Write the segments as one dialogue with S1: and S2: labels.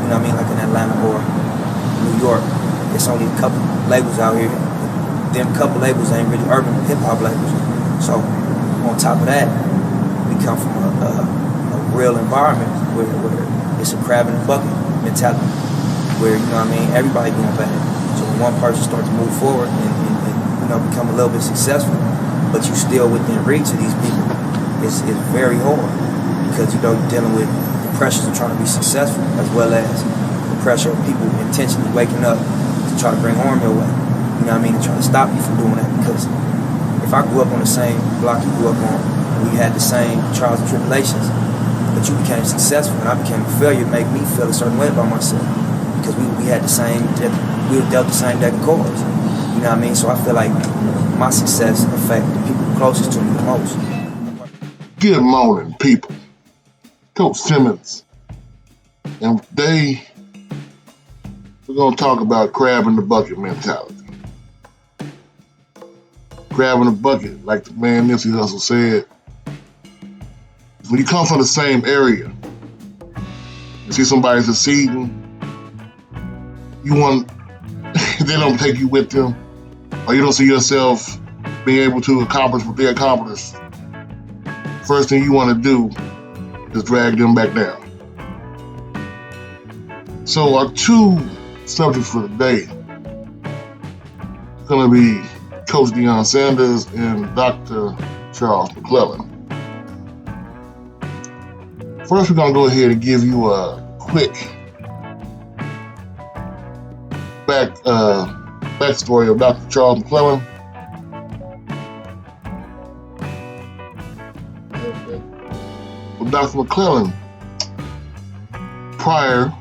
S1: you know what I mean, like in Atlanta or New York, it's only a couple labels out here. Them couple labels ain't really urban hip hop labels. So on top of that, we come from a real environment where it's a crab in a bucket mentality, where, you know what I mean, everybody doing bad. So when one person starts to move forward and you know, become a little bit successful, but you still within reach of these people, it's very hard, because, you know, you're dealing with the pressures of trying to be successful, as well as the pressure of people intentionally waking up to try to bring harm your way. You know what I mean? And trying to stop you from doing that. Because if I grew up on the same block you grew up on, and we had the same trials and tribulations, but you became successful and I became a failure, it made me feel a certain way about myself. Because we had the same, we were dealt the same deck of cards. You know what I mean? So I feel like my success affect the people closest to me the most.
S2: Good morning, people. Coach Simmons. And today, we're going to talk about crab in the bucket mentality. Crab in the bucket, like the man Nipsey Hussle said. When you come from the same area, you see somebody succeeding, you want, they don't take you with them, or you don't see yourself being able to accomplish what they accomplished. First thing you want to do is drag them back down. So our two subjects for today are going to be Coach Deion Sanders and Dr. Charles McClellan. First, we're going to go ahead and give you a quick backstory of Dr. Charles McClellan. Well, Dr. McClellan, prior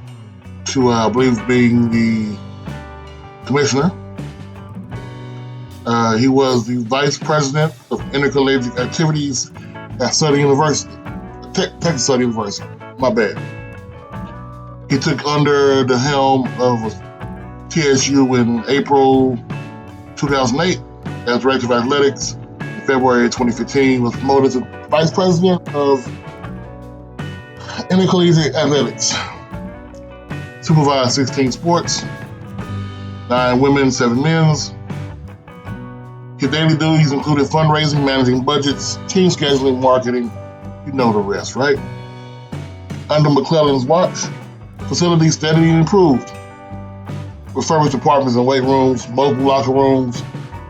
S2: to, I believe, being the commissioner, he was the vice president of intercollegiate activities at Southern University, Texas Southern University. My bad. He took under the helm of TSU in April 2008 as director of athletics. In February 2015, was promoted to vice president of intercollegiate athletics. Supervised 16 sports, 9 women, 7 men's. His daily duties included fundraising, managing budgets, team scheduling, marketing. You know the rest, right? Under McClellan's watch, facilities steadily improved. Refurbished apartments and weight rooms, mobile locker rooms,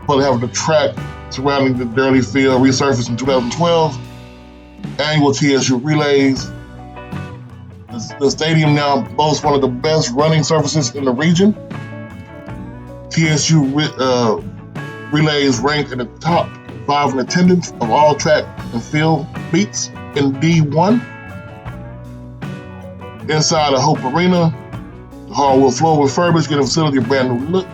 S2: probably having the track surrounding the Durley Field resurfaced in 2012. Annual TSU relays. The stadium now boasts one of the best running surfaces in the region. TSU relays ranked in the top 5 in attendance of all track and field meets in D1. Inside of Hope Arena, the hardwood floor refurbished, giving the facility a brand new look.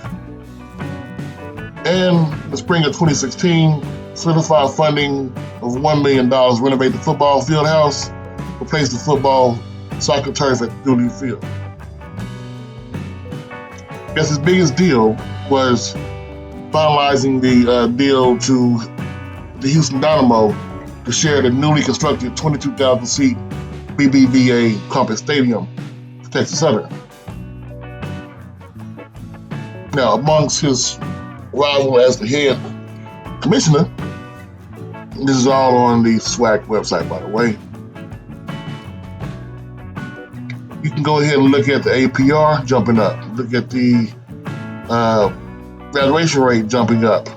S2: And in the spring of 2016, solidified funding of $1 million to renovate the football field house, replace the football soccer turf at Dooley Field. I guess his biggest deal was finalizing the deal to the Houston Dynamo to share the newly constructed 22,000-seat BBVA Complex Stadium for Texas Southern. Now, amongst his arrival as the head commissioner, this is all on the SWAC website, by the way. You can go ahead and look at the APR jumping up. Look at the graduation rate jumping up.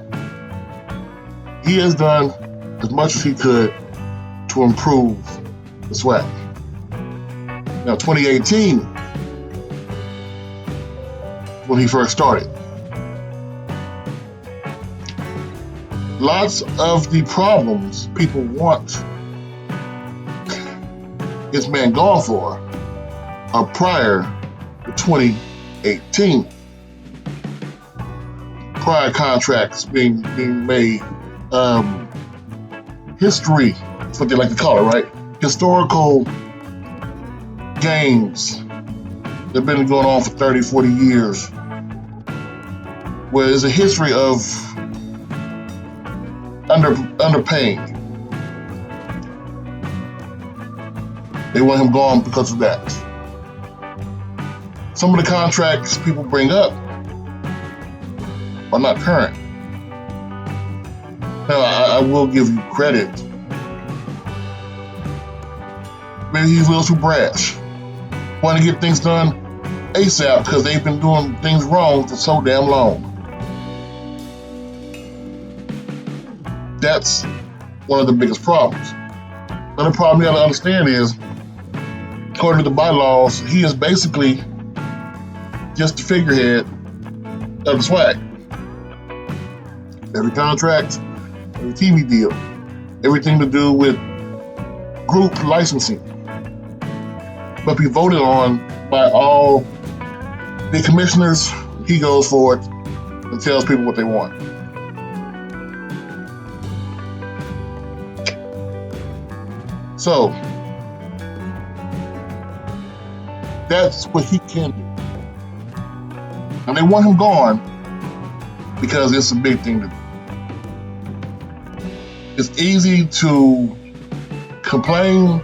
S2: He has done as much as he could to improve the SWAC. Now, 2018, when he first started, lots of the problems people want this man gone for are prior to 2018. Prior contracts being made, history, that's what they like to call it, right? Historical games that have been going on for 30, 40 years, where there's a history of underpaying. They want him gone because of that. Some of the contracts people bring up are not current. Now, I will give you credit. Maybe he's a little too brash. Want to get things done ASAP because they've been doing things wrong for so damn long. That's one of the biggest problems. Another problem you got to understand is, according to the bylaws, he is basically just the figurehead of the swag. Every contract, every TV deal, everything to do with group licensing must be voted on by all the commissioners. He goes for it and tells people what they want. So that's what he can do. And they want him gone because it's a big thing to do. It's easy to complain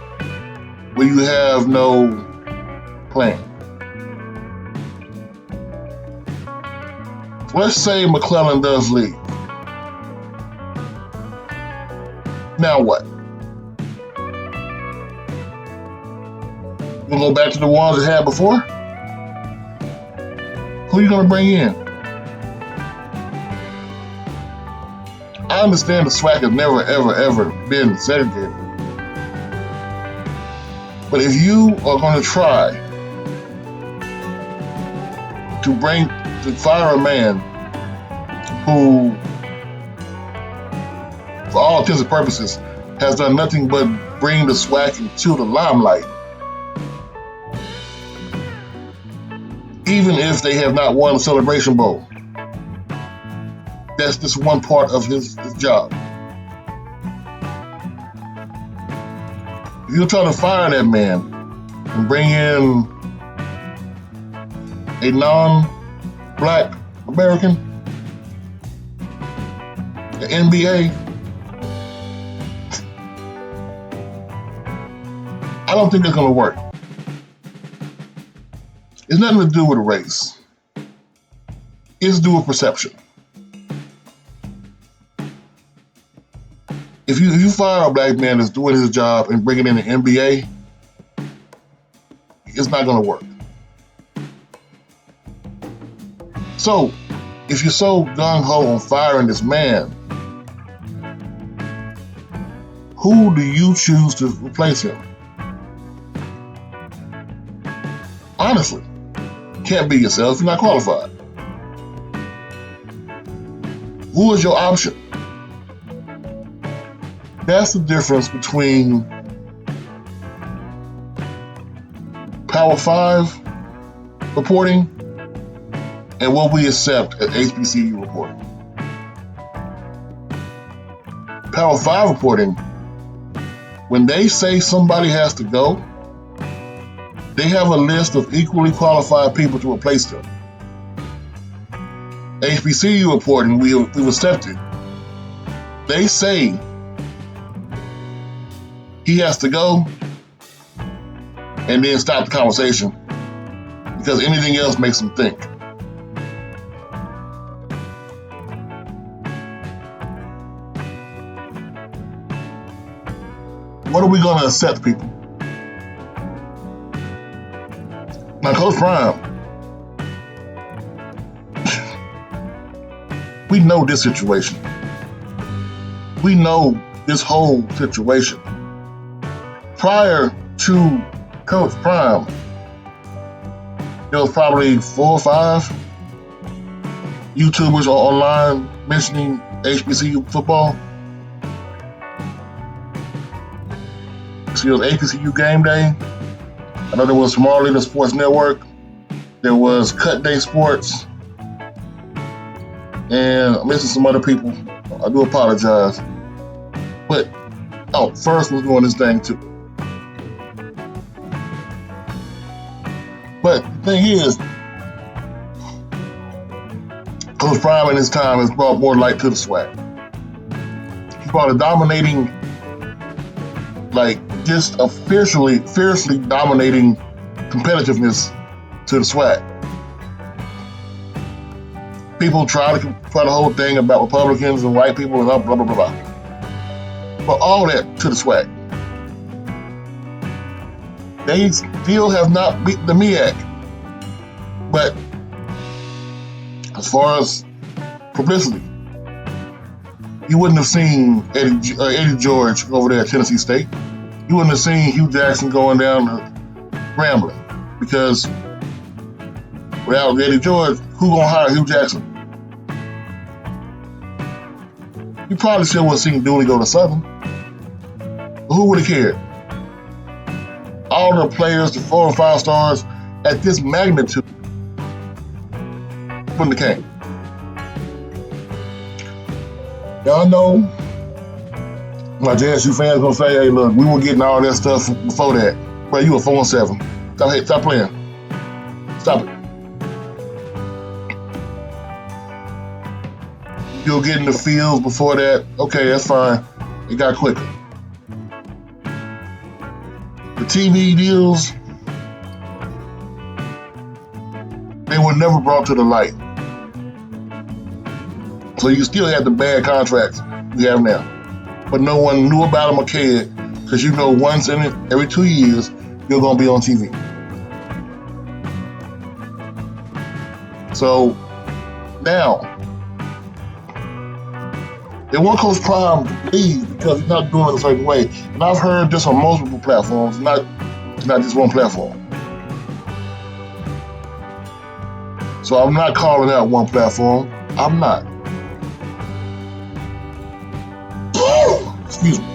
S2: when you have no plan. So let's say McClellan does leave. Now what? You gonna go back to the ones that had before? Who are you gonna bring in? I understand the SWAC has never, ever, ever been segregated. But if you are going to try to fire a man who, for all intents and purposes, has done nothing but bring the SWAC into the limelight, even if they have not won the Celebration Bowl, that's just one part of his job. If you're trying to fire that man and bring in a non-black American, the NBA, I don't think that's going to work. It's nothing to do with race. It's to do with perception. If you fire a black man that's doing his job and bring it in the NBA, it's not going to work. So, if you're so gung-ho on firing this man, who do you choose to replace him? Honestly, can't be yourself. You're not qualified. Who is your option? That's the difference between Power 5 reporting and what we accept as HBCU reporting. Power 5 reporting, when they say somebody has to go, they have a list of equally qualified people to replace them. HBCU reporting, we've accepted. They say he has to go and then stop the conversation because anything else makes them think. What are we going to accept, people? Now, Coach Prime, we know this situation. We know this whole situation. Prior to Coach Prime, there was probably 4 or 5 YouTubers online mentioning HBCU football. So it was HBCU Game Day. I know there was Small Leader Sports Network. There was Cut Day Sports. And I'm missing some other people. I do apologize. But, First was doing this thing too. But the thing is, Coach Prime in his time has brought more light to the SWAC. He brought a dominating, just a fiercely dominating competitiveness to the SWAC. People try the whole thing about Republicans and white people and blah, blah, blah, blah, blah. But all that to the SWAC. They still have not beat the MEAC. But as far as publicity, you wouldn't have seen Eddie George over there at Tennessee State. You wouldn't have seen Hugh Jackson going down to Grambling. Because without Eddie George, who gonna hire Hugh Jackson? You probably still would have seen Dooley go to Southern. But who would have cared? All the players, the 4 and 5 stars at this magnitude wouldn't have came. Y'all know my JSU fans gonna say, hey, look, we were getting all that stuff before that. Bro, you were 4 and 7. Stop playing. Stop it. You were getting the fields before that. Okay, that's fine. It got quicker. The TV deals, they were never brought to the light. So you still have the bad contracts we have now. But no one knew about them or cared, because you know once in every 2 years, you're going to be on TV. So now, they want Coach Prime to leave because he's not doing it a certain way. And I've heard this on multiple platforms, not just one platform. So I'm not calling out one platform. I'm not. Excuse me.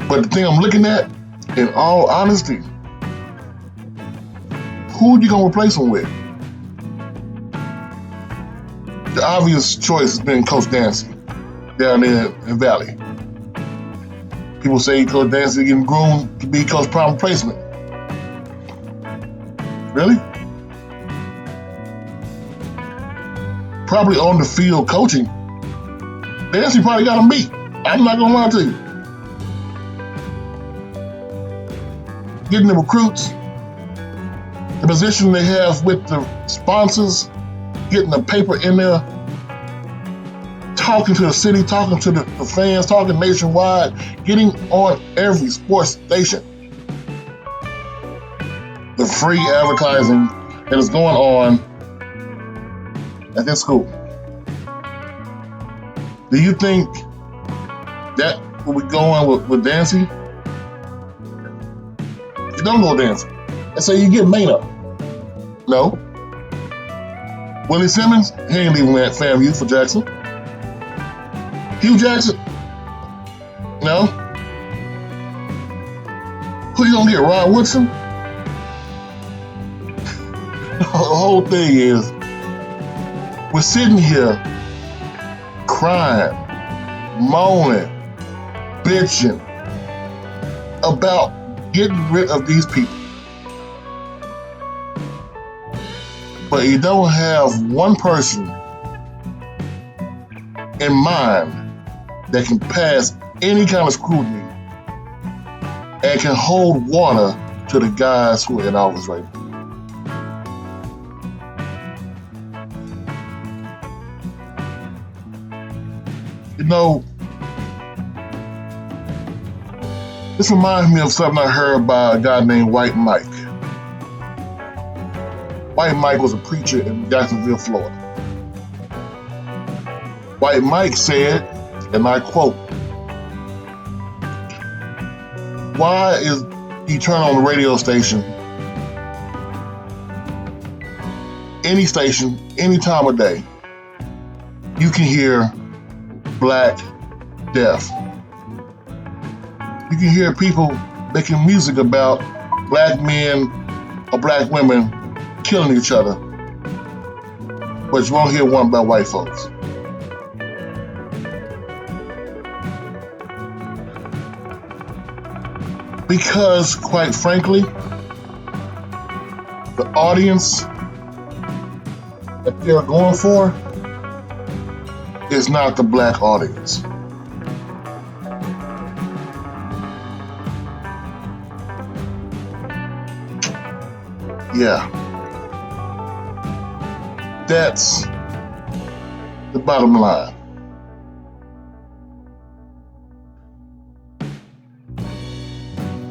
S2: But the thing I'm looking at, in all honesty, who are you going to replace him with? The obvious choice has been Coach Dancy down there in Valley. People say Coach Dancy getting groomed to be Coach Prime replacement. Really? Probably on the field coaching, Dancy probably got him beat. I'm not going to lie to you. Getting the recruits, the position they have with the sponsors, getting the paper in there, talking to the city, talking to the fans, talking nationwide, getting on every sports station. The free advertising that is going on at this school. Do you think that will be going with Dancy? You don't go Dancy. And so you get Maynard. No. Willie Simmons, he ain't leaving that FAMU for Jackson. Hugh Jackson, no. Who you gonna get, Rod Woodson? The whole thing is, we're sitting here crying, moaning, bitching about getting rid of these people. But you don't have one person in mind that can pass any kind of scrutiny and can hold water to the guys who are in office right now. You know, this reminds me of something I heard by a guy named White Mike. White Mike was a preacher in Jacksonville, Florida. White Mike said, and I quote, "Why is you turn on the radio station, any station, any time of day, you can hear black death. You can hear people making music about black men or black women killing each other, but you won't hear one about white folks." Because, quite frankly, the audience that they're going for is not the black audience. Yeah, that's the bottom line.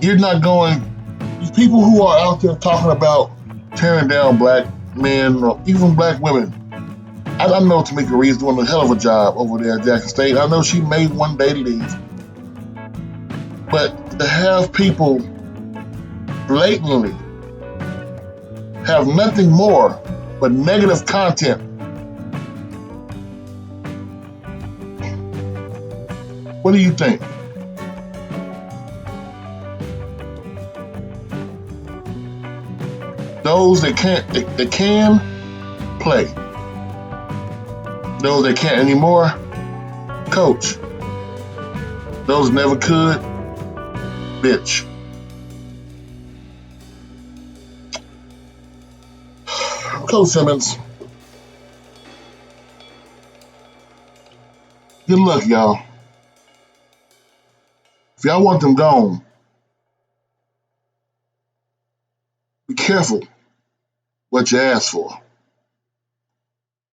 S2: You're not going, these people who are out there talking about tearing down black men or even black women. I know Tamika Reed's doing a hell of a job over there at Jackson State. I know she may one day leave. But to have people blatantly have nothing more but negative content, what do you think? Those that can play. Those that can't anymore, coach. Those never could, bitch. Coach Simmons, good luck, y'all. If y'all want them gone, be careful what you ask for.